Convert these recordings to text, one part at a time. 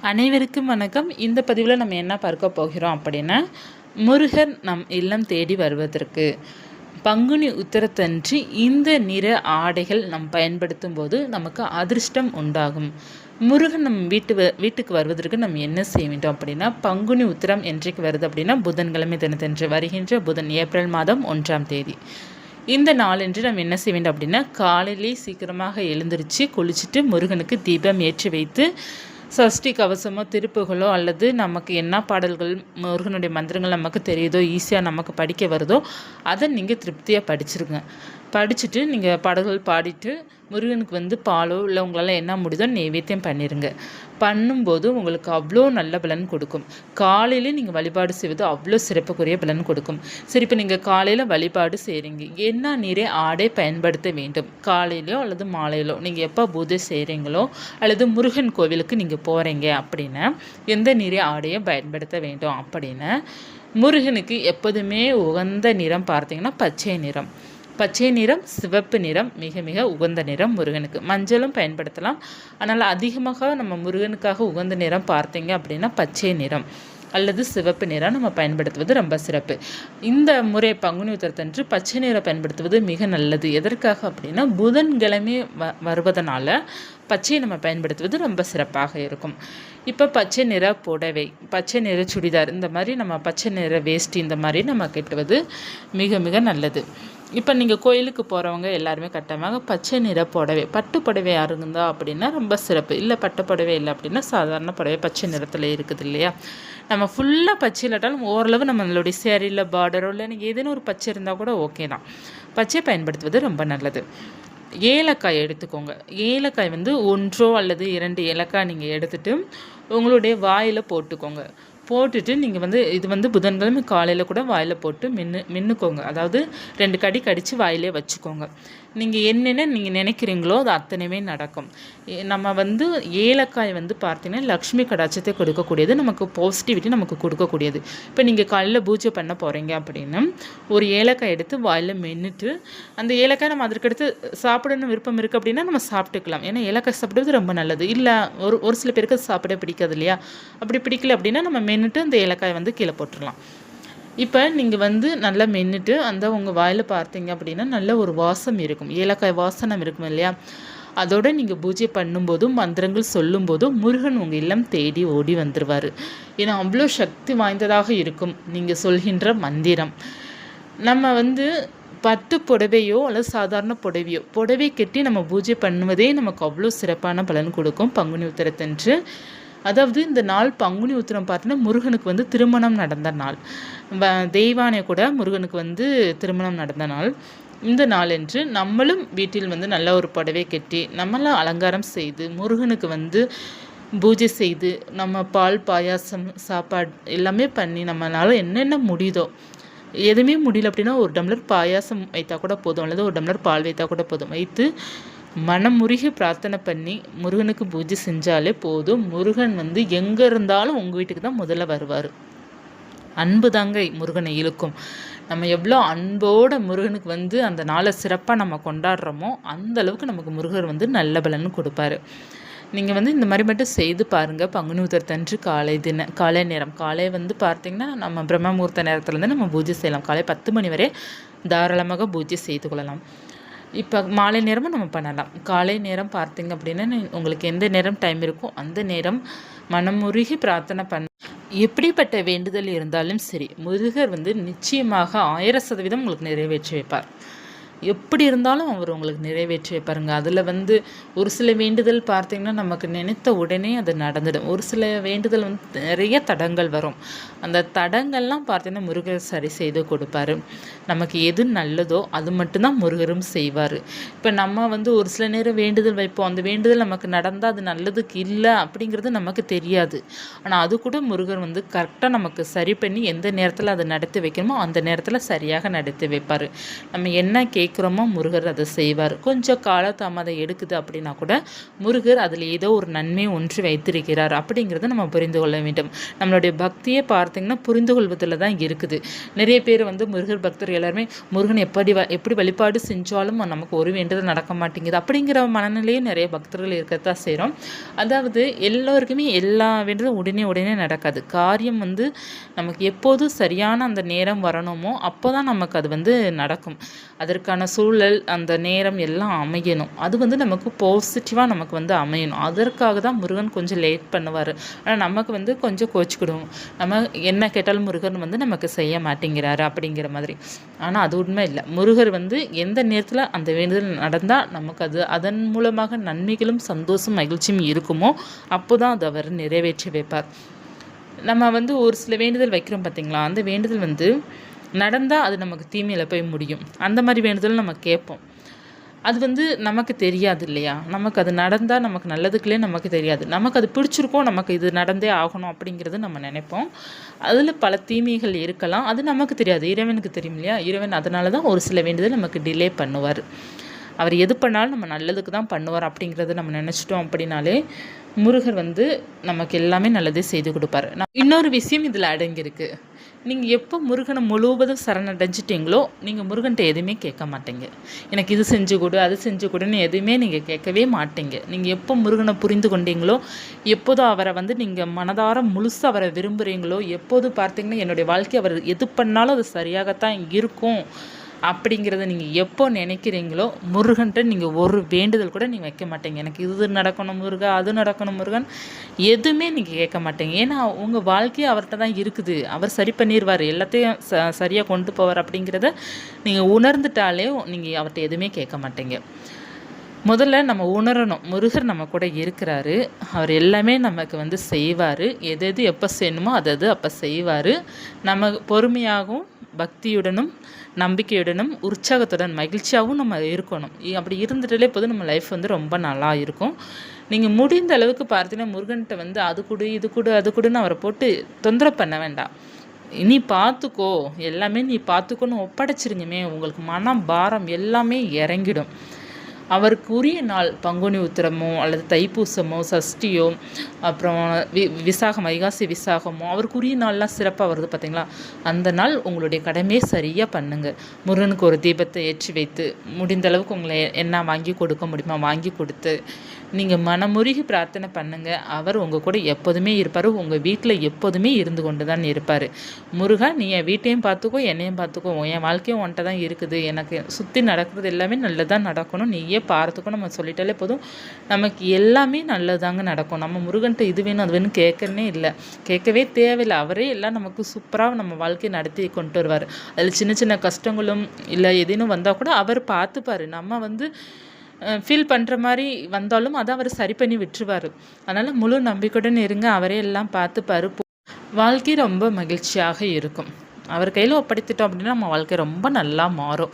அனைவருக்கும் வணக்கம். இந்த பதிவில் நம்ம என்ன பார்க்க போகிறோம் அப்படின்னா, முருகன் நம் இல்லம் தேடி வருவதற்கு பங்குனி உத்திரத்தன்று இந்த நிற ஆடைகள் நம் பயன்படுத்தும் போது நமக்கு அதிர்ஷ்டம் உண்டாகும். முருகன் நம் வீட்டுக்கு வருவதற்கு நம்ம என்ன செய்ய வேண்டும் அப்படின்னா, பங்குனி உத்திரம் என்றைக்கு வருது அப்படின்னா, புதன்கிழமை தினத்தன்று வருகின்ற புதன் ஏப்ரல் மாதம் 1ஆம் தேதி. இந்த நாளன்று நம்ம என்ன செய்ய வேண்டும் அப்படின்னா, காலையிலே சீக்கிரமாக எழுந்திரிச்சு குளிச்சுட்டு முருகனுக்கு தீபம் ஏற்றி வைத்து சஷ்டி கவசமோ திருப்புகளோ அல்லது நமக்கு என்ன பாடல்கள் முருகனுடைய மந்திரங்கள் நமக்கு தெரியுதோ ஈஸியாக நமக்கு படிக்க வருதோ அதை நீங்கள் திருப்தியாக படிச்சிருங்க. படிச்சுட்டு நீங்கள் பாடல்கள் பாடிட்டு முருகனுக்கு பாலோ இல்லை உங்களால் என்ன முடியுதோ நைவேத்தியம் பண்ணிடுங்க. பண்ணும்போது உங்களுக்கு அவ்வளோ நல்ல பலன் கொடுக்கும். காலையிலே நீங்கள் வழிபாடு செய்வது அவ்வளோ சிறப்புக்குரிய பலன் கொடுக்கும். சரி, இப்போ நீங்கள் காலையில் வழிபாடு செய்கிறீங்க, என்ன நீரை ஆடை பயன்படுத்த வேண்டும்? காலையிலோ அல்லது மாலையிலோ நீங்கள் எப்போ பூஜை செய்கிறீங்களோ அல்லது முருகன் கோவிலுக்கு நீங்கள் போகிறீங்க அப்படின்னா எந்த நீரை ஆடையை பயன்படுத்த வேண்டும் அப்படின்னா, முருகனுக்கு எப்போதுமே உகந்த நிறம் பார்த்தீங்கன்னா பச்சை நிறம். பச்சை நிறம், சிவப்பு நிறம் மிக மிக உகந்த நிறம் முருகனுக்கு. மஞ்சளும் பயன்படுத்தலாம், ஆனால் அதிகமாக நம்ம முருகனுக்காக உகந்த நிறம் பார்த்தீங்க அப்படின்னா பச்சை நிறம் அல்லது சிவப்பு நிறம் நம்ம பயன்படுத்துவது ரொம்ப சிறப்பு. இந்த முறை பங்குனி உத்திரத்தன்று பச்சை நிறம் பயன்படுத்துவது மிக நல்லது. எதற்காக அப்படின்னா, புதன்கிழமை வருவதனால பச்சையை நம்ம பயன்படுத்துவது ரொம்ப சிறப்பாக இருக்கும். இப்போ பச்சை நிற புடவை, பச்சை நிற சுடிதார், இந்த மாதிரி நம்ம பச்சை நிற வேஷ்டி இந்த மாதிரி நம்ம கட்டுவது மிக மிக நல்லது. இப்போ நீங்கள் கோயிலுக்கு போகிறவங்க எல்லாருமே கட்டமாக பச்சை நிற புடவை, பட்டு புடவை இருந்தால் அப்படின்னா ரொம்ப சிறப்பு. இல்லை பட்டு புடவை இல்லை அப்படின்னா சாதாரண புடவை பச்சை நிறத்தில் இருக்குது இல்லையா. நம்ம ஃபுல்லாக பச்சை இல்லாட்டாலும் ஓரளவு நம்மளுடைய சேரீயில் பார்டரோ இல்லை நீங்கள் ஏதேனும் ஒரு பச்சை இருந்தால் கூட ஓகே தான். பச்சை பயன்படுத்துவது ரொம்ப நல்லது. ஏலக்காய் எடுத்துக்கோங்க. ஏலக்காய் ஒன்றோ அல்லது 2 ஏலக்காய் நீங்கள் எடுத்துகிட்டு உங்களுடைய வாயில் போட்டுக்கோங்க. போட்டுட்டு நீங்கள் இது புதன்கிழமை காலையில் கூட வாயில் போட்டு மின்னுக்கோங்க. அதாவது 2 கடி கடித்து வாயிலே வச்சுக்கோங்க. நீங்கள் என்னென்ன நீங்கள் நினைக்கிறீங்களோ அது அத்தனையுமே நடக்கும். நம்ம ஏலக்காய் பார்த்தீங்கன்னா லக்ஷ்மி கடாட்சத்தை கொடுக்கக்கூடியது, நமக்கு பாசிட்டிவிட்டி நமக்கு கொடுக்கக்கூடியது. இப்போ நீங்கள் காலையில் பூஜை பண்ண போகிறீங்க அப்படின்னா ஒரு ஏலக்காய் எடுத்து வாயில் மென்னுட்டு, அந்த ஏலக்காய் நம்ம அதற்கடுத்து சாப்பிடணும் விருப்பம் இருக்குது அப்படின்னா நம்ம சாப்பிட்டுக்கலாம். ஏன்னா ஏலக்காய் சாப்பிடுவது ரொம்ப நல்லது. இல்லை ஒரு சில பேருக்கு சாப்பிட பிடிக்காது இல்லையா, அப்படி பிடிக்கல அப்படின்னா நம்ம மென்னுட்டு அந்த ஏலக்காய் கீழே போட்டுடலாம். இப்போ நீங்கள் நல்லா மென்னுட்டு உங்கள் வாயில் பார்த்தீங்க அப்படின்னா நல்ல ஒரு வாசம் இருக்கும், ஏலக்காய் வாசனம் இருக்கும் இல்லையா. அதோடு நீங்கள் பூஜை பண்ணும்போதும் மந்திரங்கள் சொல்லும்போதும் முருகன் உங்கள் இல்லம் தேடி ஓடி வந்துடுவார். ஏன்னா அவ்வளோ சக்தி வாய்ந்ததாக இருக்கும் நீங்கள் சொல்கின்ற மந்திரம். நம்ம பட்டு புடவையோ அல்லது சாதாரண புடவை கட்டி நம்ம பூஜை பண்ணுவதே நமக்கு அவ்வளோ சிறப்பான பலன் கொடுக்கும் பங்குனி உத்திரத்தன்று. அதாவது இந்த நாள் பங்குனி உத்திரம் பார்த்தீங்கன்னா முருகனுக்கு திருமணம் நடந்த நாள். தெய்வானை கூட முருகனுக்கு திருமணம் நடந்த நாள். இந்த நாளன்று நம்மளும் வீட்டில் நல்ல ஒரு புடவை கட்டி நம்மளாம் அலங்காரம் செய்து முருகனுக்கு பூஜை செய்து நம்ம பால் பாயாசம் சாப்பாடு எல்லாமே பண்ணி நம்மளால் என்னென்ன முடியுதோ, எதுவுமே முடியல அப்படின்னா ஒரு டம்ளர் பாயாசம் வைத்தா கூட போதும், அல்லது ஒரு டம்ளர் பால் வைத்தா கூட போதும், வைத்து மனமுருகி பிரார்த்தனை பண்ணி முருகனுக்கு பூஜை செஞ்சாலே போதும். முருகன் எங்கே இருந்தாலும் உங்கள் வீட்டுக்கு தான் முதல்ல வருவார். அன்பு தாங்க முருகனை இழுக்கும். நம்ம எவ்வளோ அன்போடு முருகனுக்கு அந்த நாளை சிறப்பாக நம்ம கொண்டாடுறோமோ அந்த அளவுக்கு நமக்கு முருகர் நல்ல பலன் கொடுப்பாரு. நீங்கள் இந்த மாதிரி மட்டும் செய்து பாருங்கள். பங்குனி உத்திரத்தன்று காலை நேரம் காலை பார்த்திங்கன்னா நம்ம பிரம்ம முகூர்த்த நேரத்துலேருந்து நம்ம பூஜை செய்யலாம். காலை 10 மணி வரை தாராளமாக பூஜை செய்து கொள்ளலாம். இப்போ மாலை நேரமும் நம்ம பண்ணலாம். காலை நேரம் பார்த்திங்க அப்படின்னா உங்களுக்கு எந்த நேரம் டைம் இருக்கோ அந்த நேரம் மனமுருகி பிரார்த்தனை பண்ண, எப்படிப்பட்ட வேண்டுதல் இருந்தாலும் சரி முருகர் நிச்சயமாக 1000% உங்களுக்கு நிறைவேற்றி வைப்பார். எப்படி இருந்தாலும் அவர் உங்களுக்கு நிறைவேற்றி வைப்பாருங்க. அதில் ஒரு சில வேண்டுதல் பார்த்திங்கன்னா நமக்கு நினைத்த உடனே அது நடந்துடும். ஒரு சில வேண்டுதல் நிறைய தடங்கள் வரும். அந்த தடங்கள்லாம் பார்த்திங்கன்னா முருகர் சரி செய்து கொடுப்பாரு. நமக்கு எது நல்லதோ அது மட்டும்தான் முருகரும் செய்வார். இப்போ நம்ம ஒரு சில நேரம் வேண்டுதல் வைப்போம், அந்த வேண்டுதல் நமக்கு நடந்தால் அது நல்லதுக்கு இல்லை அப்படிங்கிறது நமக்கு தெரியாது. ஆனால் அது கூட முருகர் கரெக்டாக நமக்கு சரி பண்ணி எந்த நேரத்தில் அதை நடத்தி வைக்கணுமோ அந்த நேரத்தில் சரியாக நடத்தி வைப்பார். நம்ம என்ன கேட்குறோமோ முருகர் அதை செய்வார். கொஞ்சம் காலதாமதம் எடுக்குது அப்படின்னா கூட முருகர் அதில் ஏதோ ஒரு நன்மை ஒன்று வைத்திருக்கிறார் அப்படிங்கிறத நம்ம புரிந்து கொள்ள வேண்டும். நம்மளுடைய பக்தியை பார்த்திங்கன்னா புரிந்து கொள்வதில் தான் இருக்குது. நிறைய பேர் வந்து முருகர் பக்தர் எல்லாருமே முருகன் எப்படி வழிபாடு செஞ்சாலும் நமக்கு ஒரு வேண்டுதல் நடக்க மாட்டேங்குது அப்படிங்கிற மனநிலையே நிறைய பக்தர்கள் இருக்கத்தான் செய்கிறோம். அதாவது எல்லோருக்குமே எல்லா வேண்டுதலும் உடனே நடக்காது. காரியம் வந்து நமக்கு எப்போது சரியான அந்த நேரம் வரணுமோ அப்போ தான் நமக்கு அது வந்து நடக்கும். அதற்கான சூழல் அந்த நேரம் எல்லாம் அமையணும். அது வந்து நமக்கு பாசிட்டிவாக நமக்கு வந்து அமையணும். அதற்காக தான் முருகன் கொஞ்சம் லேட் பண்ணுவார். ஆனால் நமக்கு வந்து கொஞ்சம் கோச்சிக்கிடுவோம். நம்ம என்ன கேட்டாலும் முருகன் வந்து நமக்கு செய்ய மாட்டேங்கிறாரு அப்படிங்கிற மாதிரி. ஆனால் அது உண்மை இல்லை. முருகர் வந்து எந்த நேரத்தில் அந்த வேண்டுதல் நடந்தால் நமக்கு அது அதன் மூலமாக நன்மைகளும் சந்தோஷம் மகிழ்ச்சியும் இருக்குமோ அப்போ தான் அது அவர் நிறைவேற்றி வைப்பார். நம்ம வந்து ஒரு சில வேண்டுதல் வைக்கிறோம் பார்த்திங்களா, அந்த வேண்டுதல் வந்து நடந்தால் அது நமக்கு தீமையில் போய் முடியும். அந்த மாதிரி வேண்டுதல் நம்ம கேட்போம். அது வந்து நமக்கு தெரியாது இல்லையா? நமக்கு அது நடந்தால் நமக்கு நல்லதுக்குள்ளே நமக்கு தெரியாது. நமக்கு அது பிடிச்சிருக்கோம், நமக்கு இது நடந்தே ஆகணும் அப்படிங்கிறது நம்ம நினைப்போம். அதில் பல தீமைகள் இருக்கலாம். அது நமக்கு தெரியாது, இறைவனுக்கு தெரியும் இல்லையா? இறைவன் அதனால தான் ஒரு சில வேண்டுதல் நமக்கு டிலே பண்ணுவார். அவர் எது பண்ணாலும் நம்ம நல்லதுக்கு தான் பண்ணுவார் அப்படிங்கிறத நம்ம நினச்சிட்டோம் அப்படின்னாலே முருகர் வந்து நமக்கு எல்லாமே நல்லதே செய்து கொடுப்பார். இன்னொரு விஷயம் இதில் அடங்கியிருக்கு. நீங்கள் எப்போ முருகனை முழுவதும் சரணடைஞ்சிட்டிங்களோ நீங்கள் முருகன்ட்ட எதுவுமே கேட்க மாட்டீங்க. எனக்கு இது செஞ்சு கொடு அது செஞ்சு கொடுன்னு எதுவுமே நீங்கள் கேட்கவே மாட்டீங்க. நீங்கள் எப்போ முருகனை புரிந்து கொண்டீங்களோ, எப்போதும் அவரை வந்து நீங்கள் மனதார முழுசாக அவரை விரும்புகிறீங்களோ, எப்போது பார்த்தீங்கன்னா என்னுடைய வாழ்க்கை அவர் எது பண்ணாலும் அது சரியாகத்தான் இருக்கும் அப்படிங்கிறத நீங்கள் எப்போ நினைக்கிறீங்களோ முருகன்ட்ட நீங்கள் ஒரு வேண்டுதல் கூட நீங்கள் வைக்க மாட்டீங்க. எனக்கு இது நடக்கணும் முருகா, அது நடக்கணும் முருகன், எதுவுமே நீங்கள் கேட்க மாட்டீங்க. ஏன்னா உங்கள் வாழ்க்கையே அவர்கிட்ட தான் இருக்குது. அவர் சரி பண்ணிடுவார், எல்லாத்தையும் சரியாக கொண்டு போவார் அப்படிங்கிறத நீங்கள் உணர்ந்துட்டாலே நீங்கள் அவர்கிட்ட எதுவுமே கேட்க மாட்டீங்க. முதல்ல நம்ம உணரணும், முருகர் நம்ம கூட இருக்கிறாரு. அவர் எல்லாமே நமக்கு வந்து செய்வார். எது எப்போ செய்யணுமோ அது அப்போ செய்வார். நம்ம பொறுமையாகவும் பக்தியுடனும் நம்பிக்கையுடனும் உற்சாகத்துடன் மகிழ்ச்சியாகவும் நம்ம இருக்கணும். அப்படி இருந்துட்டாலே போதும் நம்ம லைஃப் வந்து ரொம்ப நல்லா இருக்கும். நீங்கள் முடிந்த அளவுக்கு பார்த்தீங்கன்னா முருகன்கிட்ட வந்து அது கொடு இது கொடு அது கொடுன்னு அவரை போட்டு தொந்தரவு பண்ண வேண்டாம். நீ பார்த்துக்கோ, எல்லாமே நீ பார்த்துக்கோன்னு ஒப்படைச்சிருங்கமே, உங்களுக்கு மனம் பாரம் எல்லாமே இறங்கிடும். அவருக்கு உரிய நாள் பங்குனி உத்திரமோ அல்லது தைப்பூசமோ சஷ்டியோ அப்புறம் விசாகம் வைகாசி விசாகமோ அவருக்கு உரிய நாள்லாம் சிறப்பாக வருது பார்த்திங்களா? அந்த நாள் உங்களுடைய கடமையை சரியாக பண்ணுங்கள். முருகனுக்கு ஒரு தீபத்தை ஏற்றி வைத்து முடிந்த அளவுக்கு உங்களை என்ன வாங்கி கொடுக்க முடியுமா வாங்கி கொடுத்து நீங்கள் மனமுருகி பிரார்த்தனை பண்ணுங்கள். அவர் உங்கள் கூட எப்போதுமே இருப்பார். உங்கள் வீட்டில் எப்போதுமே இருந்து கொண்டு தான் இருப்பார். முருகா, நீ என் வீட்டையும் பார்த்துக்கோ, என்னையும் பார்த்துக்கோ, என் வாழ்க்கையும் உன்ட்ட தான் இருக்குது, எனக்கு சுற்றி நடக்கிறது எல்லாமே நல்லதாக நடக்கணும், நீயே பார்த்துக்கோ நம்ம சொல்லிட்டாலே போதும், நமக்கு எல்லாமே நல்லதாங்க நடக்கும். நம்ம முருகன்ட்ட இது வேணும் அது வேணும் கேட்கறனே இல்லை, கேட்கவே தேவையில்லை. அவரே எல்லாம் நமக்கு சூப்பராக நம்ம வாழ்க்கையை நடத்தி கொண்டு வருவார். அதில் சின்ன சின்ன கஷ்டங்களும் இல்லை எதேனும் வந்தால் கூட அவர் பார்த்துப்பார். நம்ம வந்து ஃபீல் பண்ணுற மாதிரி வந்தாலும் அதை அவர் சரி பண்ணி விட்டுருவார். அதனால் முழு நம்பிக்கையுடன் இருங்க. அவரே எல்லாம் பார்த்துப்பார். வாழ்க்கை ரொம்ப மகிழ்ச்சியாக இருக்கும். அவர் கையில் ஒப்படைத்துட்டோம் அப்படின்னா நம்ம வாழ்க்கை ரொம்ப நல்லா மாறும்.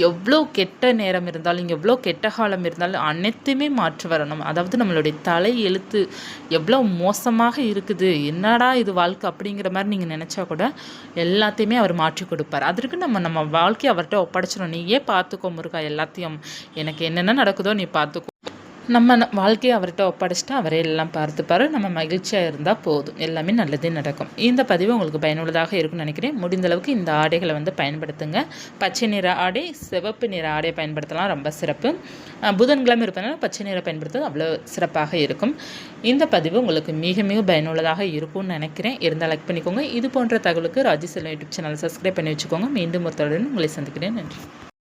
எவ்வளோ கெட்ட நேரம் இருந்தாலும் எவ்வளோ கெட்ட காலம் இருந்தாலும் அனைத்துமே மாற்றி வரணும். அதாவது நம்மளுடைய தலை எழுத்து எவ்வளோ மோசமாக இருக்குது, என்னடா இது வாழ்க்கை அப்படிங்கிற மாதிரி நீங்கள் நினச்சா கூட எல்லாத்தையுமே அவர் மாற்றி கொடுப்பார். அதற்கு நம்ம வாழ்க்கையை அவர்கிட்ட ஒப்படைச்சிடணும். நீயே பார்த்துக்கோ முருகா, எல்லாத்தையும் எனக்கு என்னென்ன நடக்குதோ நீ பார்த்துக்கோ. நம்ம வாழ்க்கையை அவர்கிட்ட ஒப்படைச்சிட்டு அவரே எல்லாம் பார்த்துப்பார். நம்ம மகிழ்ச்சியாக இருந்தால் போதும், எல்லாமே நல்லதே நடக்கும். இந்த பதிவு உங்களுக்கு பயனுள்ளதாக இருக்கும்னு நினைக்கிறேன். முடிந்த அளவுக்கு இந்த ஆடைகளை வந்து பயன்படுத்துங்க. பச்சை நிற ஆடை, சிவப்பு நிற ஆடையை பயன்படுத்தலாம், ரொம்ப சிறப்பு. புதன்கிழமை இருப்பதனால பச்சை நிறம் பயன்படுத்துவது அவ்வளோ சிறப்பாக இருக்கும். இந்த பதிவு உங்களுக்கு மிக மிக பயனுள்ளதாக இருக்கும்னு நினைக்கிறேன். இருந்தால் லைக் பண்ணிக்கோங்க. இது போன்ற தகவலுக்கு ராஜி செல்வம் யூடியூப் சேனல் சப்ஸ்கிரைப் பண்ணி வச்சுக்கோங்க. மீண்டும் ஒருத்தருடன் உங்களை சந்திக்கிறேன். நன்றி.